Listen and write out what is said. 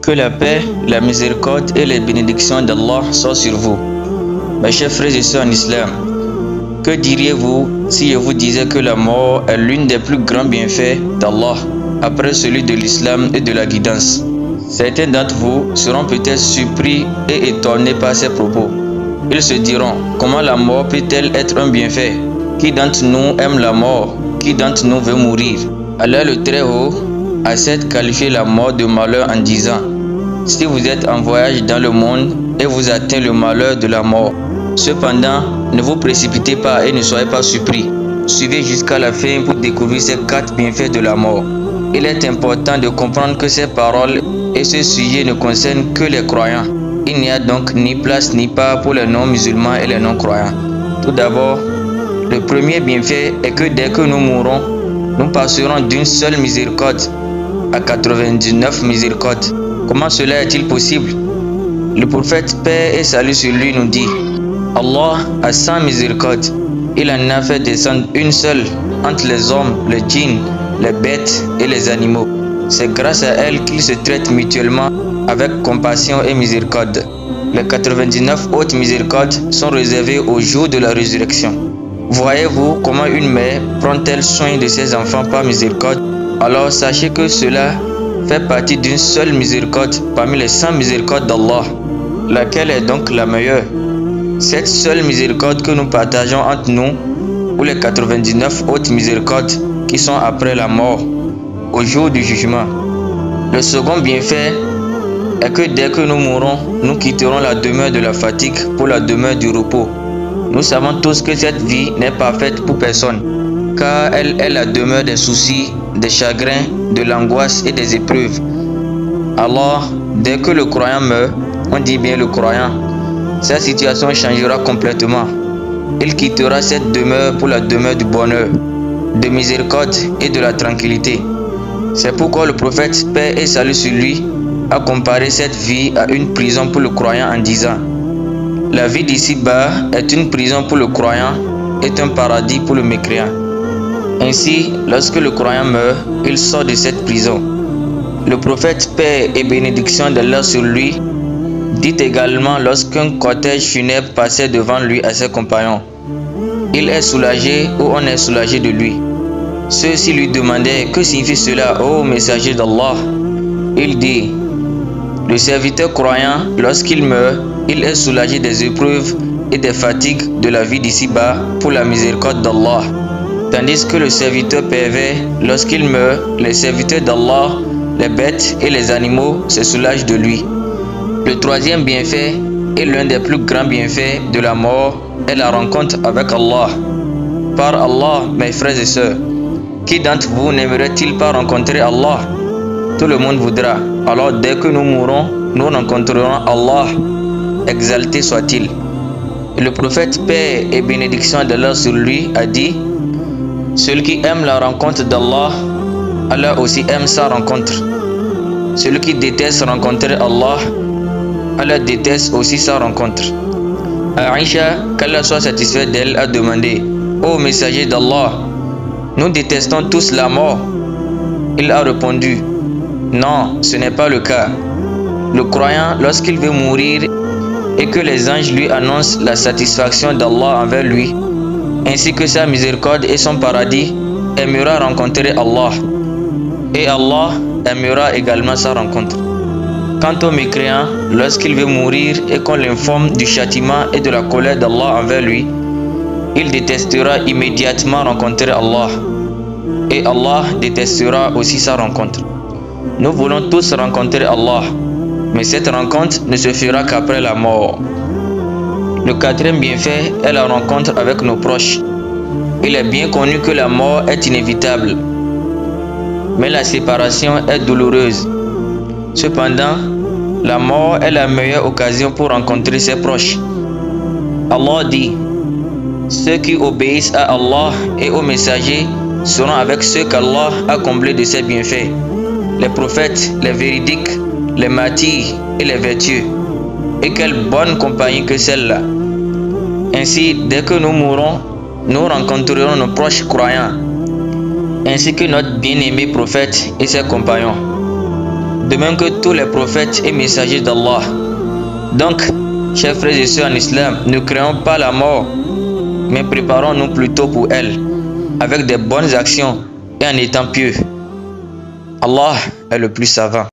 Que la paix, la miséricorde et les bénédictions d'Allah soient sur vous. Mes chers frères et sœurs en islam, que diriez-vous si je vous disais que la mort est l'une des plus grands bienfaits d'Allah après celui de l'islam et de la guidance? Certains d'entre vous seront peut-être surpris et étonnés par ces propos. Ils se diront, comment la mort peut-elle être un bienfait? Qui d'entre nous aime la mort? Qui d'entre nous veut mourir? Allah le Très-Haut a certes qualifié la mort de malheur en disant: si vous êtes en voyage dans le monde et vous atteint le malheur de la mort, cependant, ne vous précipitez pas et ne soyez pas surpris. Suivez jusqu'à la fin pour découvrir ces 4 bienfaits de la mort. Il est important de comprendre que ces paroles et ce sujet ne concernent que les croyants. Il n'y a donc ni place ni part pour les non-musulmans et les non-croyants. Tout d'abord, le premier bienfait est que dès que nous mourrons, nous passerons d'une seule miséricorde à 99 miséricordes. Comment cela est-il possible? Le prophète, paix et salut sur lui, nous dit: Allah a 100 miséricordes. Il en a fait descendre une seule entre les hommes, les djinns, les bêtes et les animaux. C'est grâce à elle qu'ils se traitent mutuellement avec compassion et miséricorde. Les 99 autres miséricordes sont réservées au jour de la résurrection. Voyez-vous comment une mère prend-elle soin de ses enfants par miséricorde? Alors sachez que cela fait partie d'une seule miséricorde parmi les 100 miséricordes d'Allah. Laquelle est donc la meilleure? Cette seule miséricorde que nous partageons entre nous, ou les 99 autres miséricordes qui sont après la mort, au jour du jugement? Le second bienfait est que dès que nous mourrons, nous quitterons la demeure de la fatigue pour la demeure du repos. Nous savons tous que cette vie n'est pas faite pour personne, car elle est la demeure des soucis, des chagrins, de l'angoisse et des épreuves. Alors, dès que le croyant meurt, on dit bien le croyant, sa situation changera complètement. Il quittera cette demeure pour la demeure du bonheur, de miséricorde et de la tranquillité. C'est pourquoi le prophète, paix et salut sur lui, a comparé cette vie à une prison pour le croyant en disant: la vie d'ici-bas est une prison pour le croyant et un paradis pour le mécréant. Ainsi, lorsque le croyant meurt, il sort de cette prison. Le prophète, paix et bénédiction d'Allah sur lui, dit également lorsqu'un cortège funèbre passait devant lui à ses compagnons: il est soulagé ou on est soulagé de lui. Ceux-ci lui demandaient: que signifie cela, ô messager d'Allah? Il dit: le serviteur croyant, lorsqu'il meurt, il est soulagé des épreuves et des fatigues de la vie d'ici-bas pour la miséricorde d'Allah. Tandis que le serviteur pervers, lorsqu'il meurt, les serviteurs d'Allah, les bêtes et les animaux se soulagent de lui. Le troisième bienfait et l'un des plus grands bienfaits de la mort est la rencontre avec Allah. Par Allah, mes frères et sœurs, qui d'entre vous n'aimerait-il pas rencontrer Allah? Tout le monde voudra. Alors dès que nous mourrons, nous rencontrerons Allah, exalté soit-il. Et le prophète, paix et bénédiction d'Allah sur lui, a dit: celui qui aime la rencontre d'Allah, Allah aussi aime sa rencontre. Celui qui déteste rencontrer Allah, Allah déteste aussi sa rencontre. Aïcha, qu'Allah soit satisfait d'elle, a demandé: ô messager d'Allah, nous détestons tous la mort. Il a répondu: non, ce n'est pas le cas. Le croyant, lorsqu'il veut mourir et que les anges lui annoncent la satisfaction d'Allah envers lui, ainsi que sa miséricorde et son paradis, aimera rencontrer Allah. Et Allah aimera également sa rencontre. Quant au mécréant, lorsqu'il veut mourir et qu'on l'informe du châtiment et de la colère d'Allah envers lui, il détestera immédiatement rencontrer Allah. Et Allah détestera aussi sa rencontre. Nous voulons tous rencontrer Allah, mais cette rencontre ne se fera qu'après la mort. Le quatrième bienfait est la rencontre avec nos proches. Il est bien connu que la mort est inévitable, mais la séparation est douloureuse. Cependant, la mort est la meilleure occasion pour rencontrer ses proches. Allah dit: ceux qui obéissent à Allah et aux messagers seront avec ceux qu'Allah a comblés de ses bienfaits, les prophètes, les véridiques, les martyrs et les vertueux. Et quelle bonne compagnie que celle-là! Ainsi, dès que nous mourrons, nous rencontrerons nos proches croyants, ainsi que notre bien-aimé prophète et ses compagnons. de même que tous les prophètes et messagers d'Allah. Donc, chers frères et sœurs en islam, ne créons pas la mort, mais préparons-nous plutôt pour elle, avec des bonnes actions et en étant pieux. Allah est le plus savant.